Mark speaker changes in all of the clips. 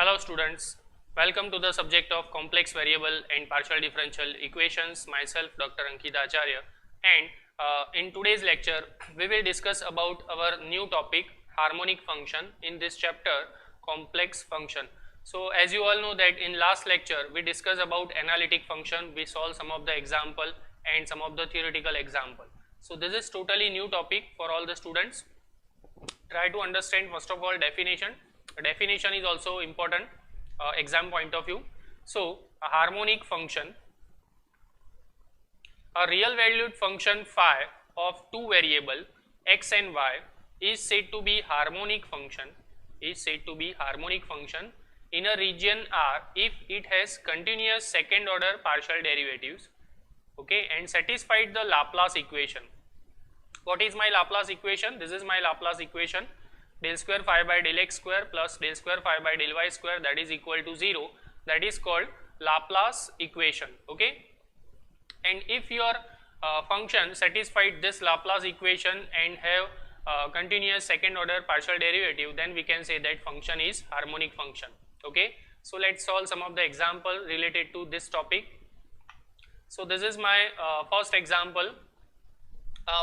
Speaker 1: Hello students, welcome to the subject of complex variable and partial differential equations. Myself Dr. Ankit Acharya, and in today's lecture we will discuss about our new topic harmonic function in this chapter complex function. So as you all know that in last lecture we discussed about analytic function, we solved some of the example and some of the theoretical example. So this is totally new topic for all the students. Try to understand first of all definition. Definition is also important exam point of view. So a harmonic function, a real valued function phi of two variable x and y is said to be harmonic function, in a region R if it has continuous second order partial derivatives, okay, and satisfied the Laplace equation. What is my Laplace equation? This is my Laplace equation. Del square phi by del x square plus del square phi by del y square, that is equal to 0. That is called Laplace equation, okay. And if your function satisfied this Laplace equation and have continuous second order partial derivative, then we can say that function is harmonic function, okay. So let's solve some of the example related to this topic. So this is my first example.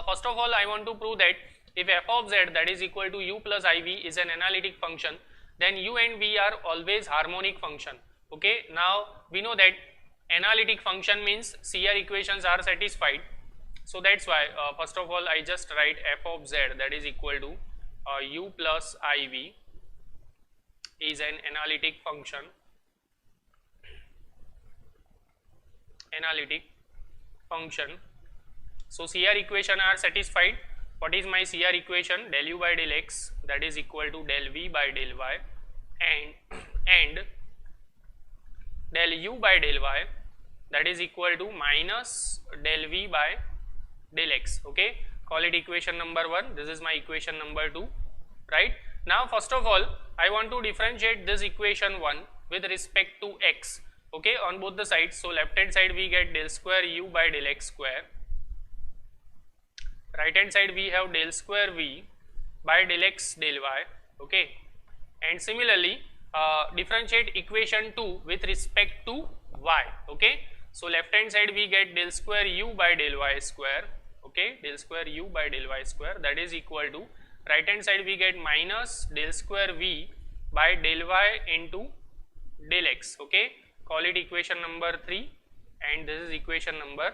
Speaker 1: First of all, I want to prove that if f of z, that is equal to u plus iv, is an analytic function, then u and v are always harmonic function, okay. Now we know that analytic function means CR equations are satisfied. So that's why first of all I just write f of z, that is equal to u plus iv is an analytic function. So CR equation are satisfied. What is my CR equation? Del u by del x, that is equal to del v by del y, and del u by del y, that is equal to minus del v by del x, okay. Call it equation number 1. This is my equation number 2, right. Now first of all I want to differentiate this equation 1 with respect to x, okay, on both the sides. So left hand side we get del square u by del x square, right hand side we have del square v by del x del y, okay. And similarly differentiate equation 2 with respect to y, okay. So left hand side we get del square u by del y square, okay, del square u by del y square, that is equal to right hand side we get minus del square v by del y into del x, okay. Call it equation number 3, and this is equation number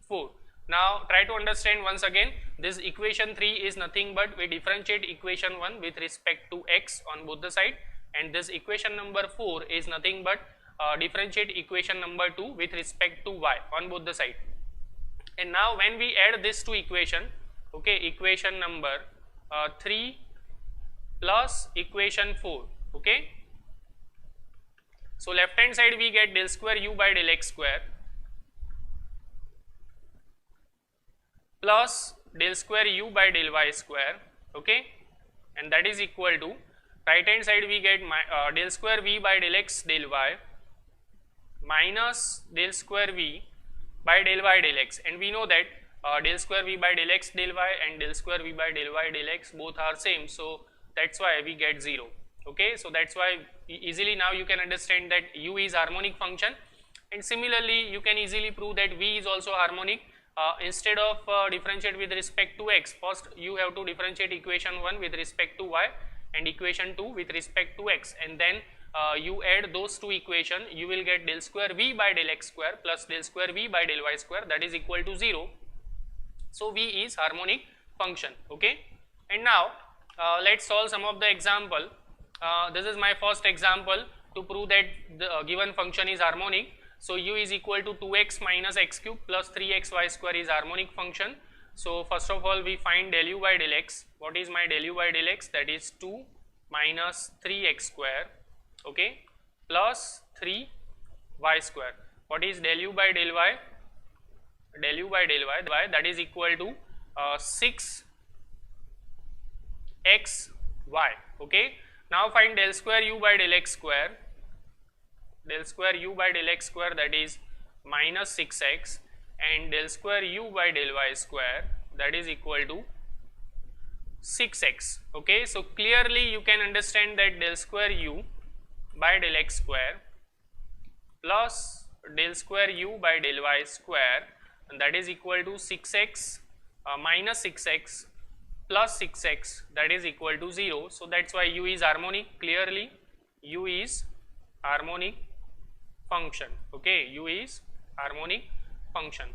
Speaker 1: 4. Now try to understand once again, this equation 3 is nothing but we differentiate equation 1 with respect to x on both the side, and this equation number 4 is nothing but differentiate equation number 2 with respect to y on both the side. And now when we add this to equation, okay, equation number 3 plus equation 4, okay. So left hand side we get del square u by del x square plus del square u by del y square, okay, and that is equal to right hand side we get del square v by del x del y minus del square v by del y del x, and we know that del square v by del x del y and del square v by del y del x both are same, so that's why we get 0, okay. So that's why easily now you can understand that u is harmonic function, and similarly you can easily prove that v is also harmonic. Instead of differentiate with respect to x, first you have to differentiate equation 1 with respect to y and equation 2 with respect to x, and then you add those two equation, you will get del square v by del x square plus del square v by del y square, that is equal to 0. So v is harmonic function, okay. And now let's solve some of the example. This is my first example to prove that the given function is harmonic. So u is equal to 2x minus x cube plus 3xy square is harmonic function. So first of all we find del u by del x. What is my del u by del x? That is 2 minus 3x square, okay, plus 3y square. What is del u by del y? Del u by del y, that is equal to 6xy, okay. Now find del square u by del x square. Del square u by del x square, that is minus 6x, and del square u by del y square, that is equal to 6x. Okay, so clearly you can understand that del square u by del x square plus del square u by del y square, and that is equal to 6x minus 6x plus 6x, that is equal to 0. So that's why u is harmonic. Clearly u is harmonic function. Okay, u is harmonic function,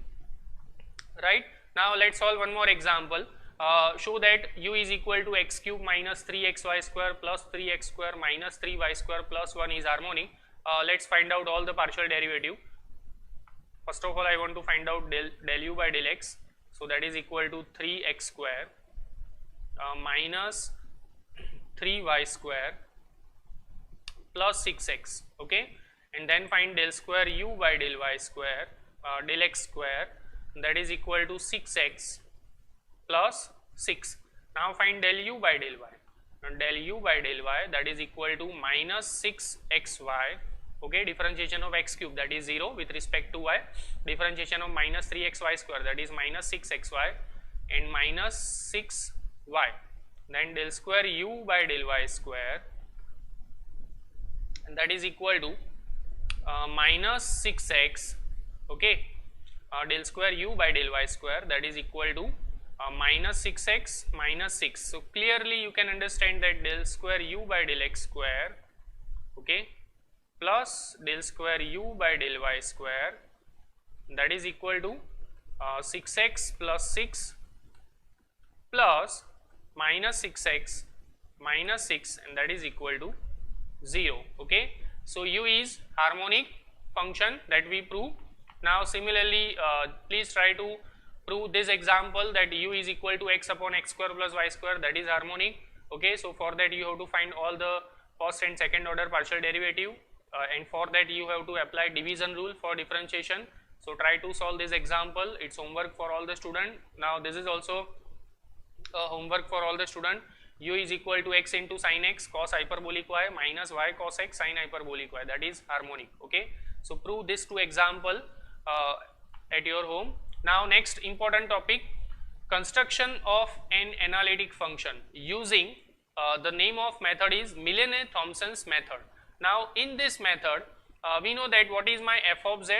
Speaker 1: right? Now let's solve one more example. Show that u is equal to x cube minus 3xy square plus 3x square minus 3y square plus 1 is harmonic. Let's find out all the partial derivative. First of all, I want to find out del u by del x. So that is equal to 3x square minus 3y square plus 6x. Okay, and then find del square u by del y square del x square, that is equal to 6x plus 6. Now find del u by del y. Now del u by del y, that is equal to minus 6xy. Okay, differentiation of x cube, that is 0 with respect to y. Differentiation of minus 3xy square, that is minus 6xy, and minus 6y. Then del square u by del y square, and that is equal to minus 6x. Okay, del square u by del y square, that is equal to minus 6x minus 6. So clearly you can understand that del square u by del x square, okay, plus del square u by del y square, that is equal to 6x plus 6 plus minus 6x minus 6, and that is equal to 0. Okay, so u is harmonic function, that we prove. Now similarly, please try to prove this example that u is equal to x upon x square plus y square, that is harmonic. Okay, so for that you have to find all the first and second order partial derivative, and for that you have to apply division rule for differentiation. So try to solve this example. It's homework for all the student. Now this is also homework for all the student. U is equal to x into sin x cos hyperbolic y minus y cos x sin hyperbolic y, that is harmonic. Okay, so prove this two example at your home. Now next important topic, construction of an analytic function using the name of method is Millene-Thompson's method. Now in this method we know that what is my f of z,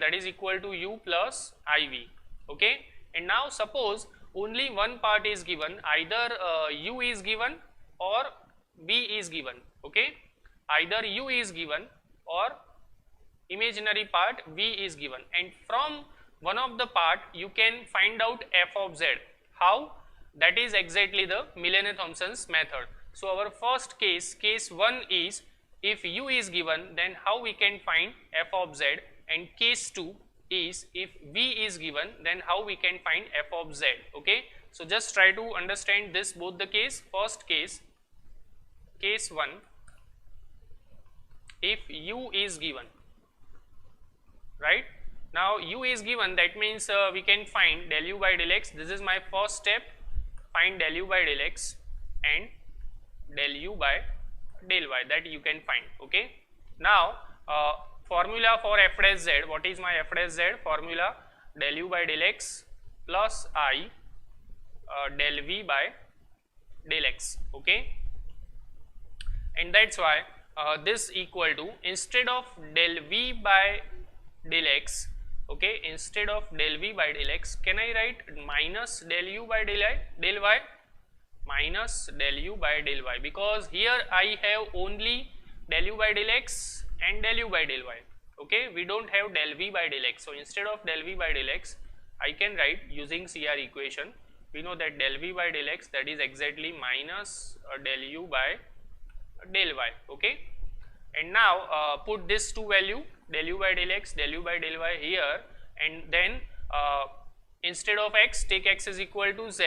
Speaker 1: that is equal to u plus iv. Okay, and now suppose only one part is given, either u is given or v is given. Okay, either u is given or imaginary part v is given, and from one of the part you can find out f of z. How? That is exactly the Millene-Thompson's method. So our first case, case 1 is if u is given, then how we can find f of z, and case 2 is if v is given, then how we can find f of z. Okay, so just try to understand this both the case. First case, case 1, if u is given, right? Now u is given, that means we can find del u by del x. This is my first step, find del u by del x and del u by del y, that you can find. Okay, now formula for f dash z, what is my f dash z? Formula del u by del x plus I del v by del x. Okay, and that's why this equal to, instead of del v by del x, okay, instead of del v by del x, can I write minus del u by del y, minus del u by del y, because here I have only del u by del x and del u by del y. Okay, we don't have del v by del x. So instead of del v by del x, I can write using CR equation. We know that del v by del x, that is exactly minus del u by del y. Okay, and now put this two value, del u by del x, del u by del y here, and then instead of x, take x is equal to z.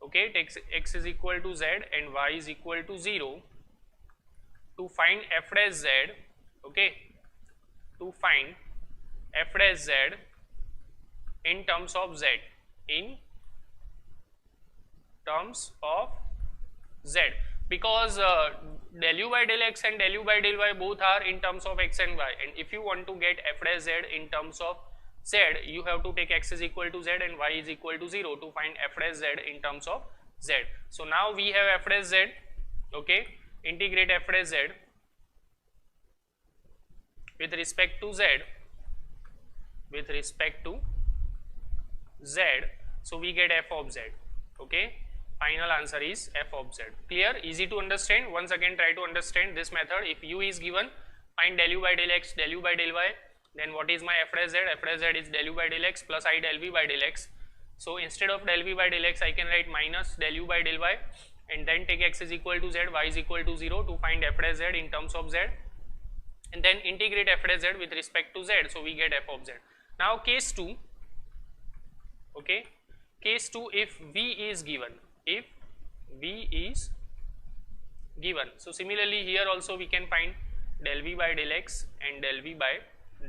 Speaker 1: Okay, take x is equal to z and y is equal to 0 to find f dash z. Okay, to find f dash z in terms of z, in terms of z, because del u by del x and del u by del y both are in terms of x and y, and if you want to get f dash z in terms of z, you have to take x is equal to z and y is equal to 0 to find f dash z in terms of z. So now we have f dash z. Okay, integrate f dash z with respect to z, so we get f of z. Okay, final answer is f of z. Clear? Easy to understand. Once again try to understand this method. If u is given, find del u by del x, del u by del y, then what is my f dash z? F dash z is del u by del x plus I del v by del x. So instead of del v by del x, I can write minus del u by del y, and then take x is equal to z, y is equal to 0 to find f dash z in terms of z, and then integrate f dash z with respect to z, so we get f of z. Now case 2, okay, case 2, if v is given, so similarly here also we can find del v by del x and del v by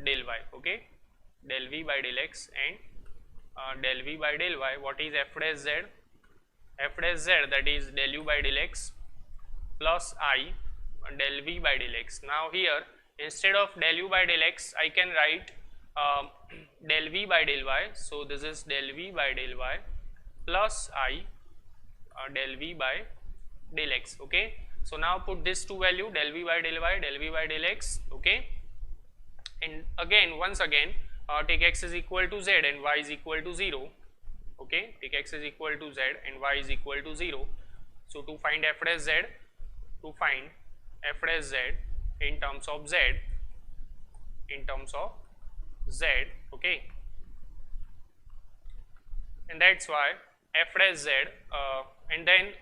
Speaker 1: del y. Okay, del v by del x and del v by del y. What is f dash z? F dash z, that is del u by del x plus I del v by del x. Now here instead of del u by del x, I can write del v by del y. So this is del v by del y plus I del v by del x. Okay, so now put this two value, del v by del y, del v by del x. Okay, and again once again take x is equal to z and y is equal to 0. Okay, take x is equal to z and y is equal to 0. So to find f dash z, in terms of z, okay, and that's why f dash z, and then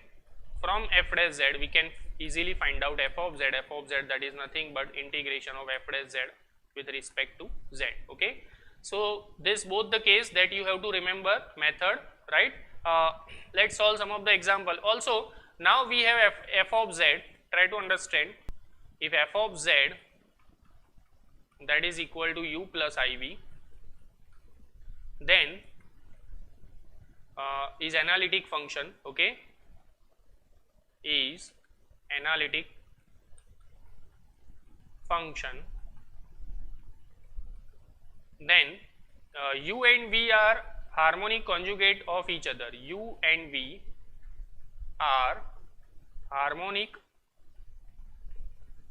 Speaker 1: from f dash z we can easily find out f of z. F of z, that is nothing but integration of f dash z with respect to z. Okay, so this both the case that you have to remember method, right? Let's solve some of the example. Also now we have f of z. Try to understand, if f of z, that is equal to u plus iv, then is analytic function. Okay, is analytic function, then u and v are harmonic conjugate of each other. U and v are harmonic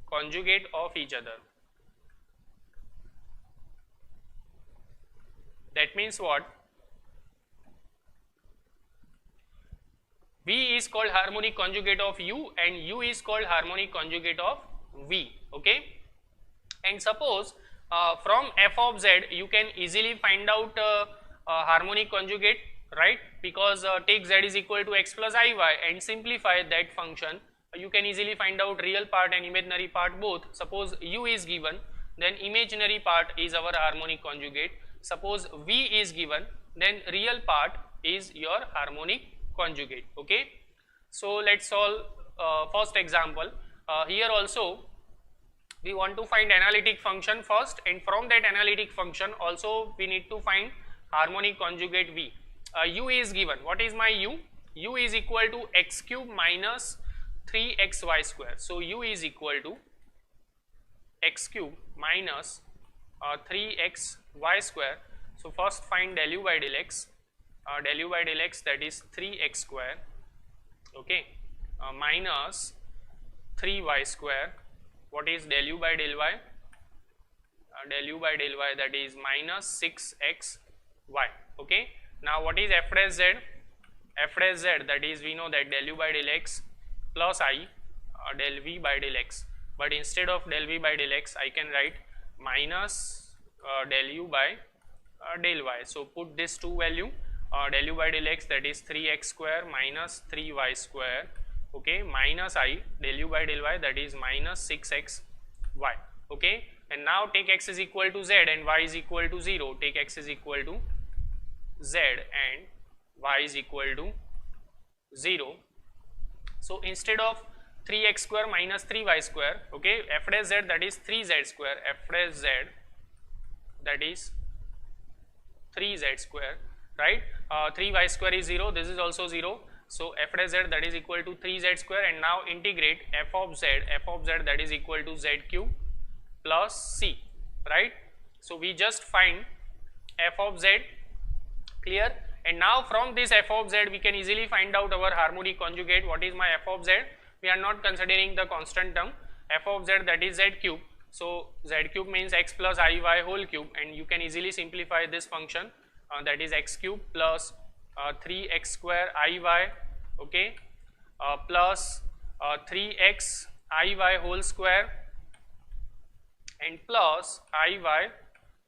Speaker 1: conjugate of each other. That means what? V is called harmonic conjugate of u and u is called harmonic conjugate of v. Okay, and suppose from f of z you can easily find out harmonic conjugate, right? Because take z is equal to x plus iy and simplify that function, you can easily find out real part and imaginary part both. Suppose u is given, then imaginary part is our harmonic conjugate. Suppose v is given, then real part is your harmonic conjugate. Okay, so let's solve first example. Here also we want to find analytic function first, and from that analytic function also we need to find harmonic conjugate v. U is given. What is my u? U is equal to x cube minus 3xy square. So u is equal to x cube minus 3xy square. So first find del u by del x. Del u by del x, that is 3x square. Okay, minus 3y square. What is del u by del y? Del u by del y, that is minus 6xy. Okay, now what is f dash z? F dash z, that is we know that del u by del x plus I del v by del x, but instead of del v by del x I can write minus del u by del y. So put this two value, del u by del x, that is 3x square minus 3y square, okay, minus I del u by del y, that is minus 6xy. Okay, and now take x is equal to z and y is equal to 0. Take x is equal to z and y is equal to 0. So instead of 3x square minus 3y square, okay, f dash z, that is 3z square, f dash z, that is 3z square, right? 3y square is 0, this is also 0. So f dash z, that is equal to 3z square, and now integrate f of z, that is equal to z cube plus c, right? So we just find f of z. Clear? And now from this f of z we can easily find out our harmonic conjugate. What is my f of z? we are not considering the constant term f of z, that is z cube. So z cube means x plus iy whole cube, and you can easily simplify this function, that is x cube plus 3x square iy, okay, plus 3x iy whole square and plus iy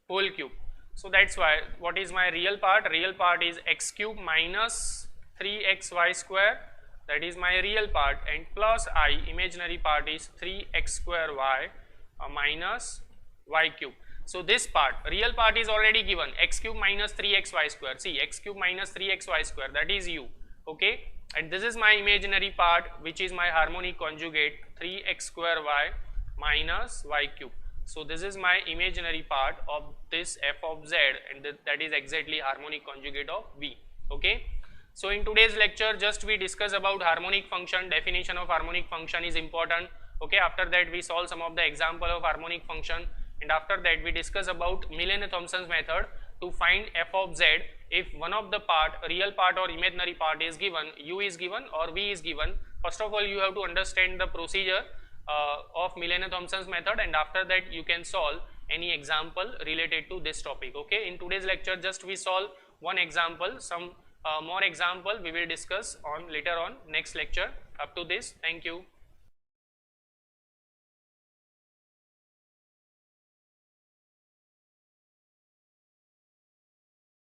Speaker 1: whole cube. So that's why, what is my real part? Real part is x cube minus 3xy square, that is my real part, and plus I, imaginary part, is 3x square y minus y cube. So this part, real part is already given, x cube minus 3xy square. See, x cube minus 3xy square, that is u, okay, and this is my imaginary part, which is my harmonic conjugate, 3x square y minus y cube. So this is my imaginary part of this f of z, and that is exactly harmonic conjugate of v, okay. So in today's lecture, just we discuss about harmonic function. Definition of harmonic function is important, okay. After that we solve some of the example of harmonic function, and after that we discuss about Millene-Thompson's method to find f of z if one of the part, real part or imaginary part is given, u is given or v is given. First of all, you have to understand the procedure of Millene-Thompson's method, and after that you can solve any example related to this topic, okay. In today's lecture, just we solve one example. Some more example we will discuss on later on next lecture. Up to this, thank you.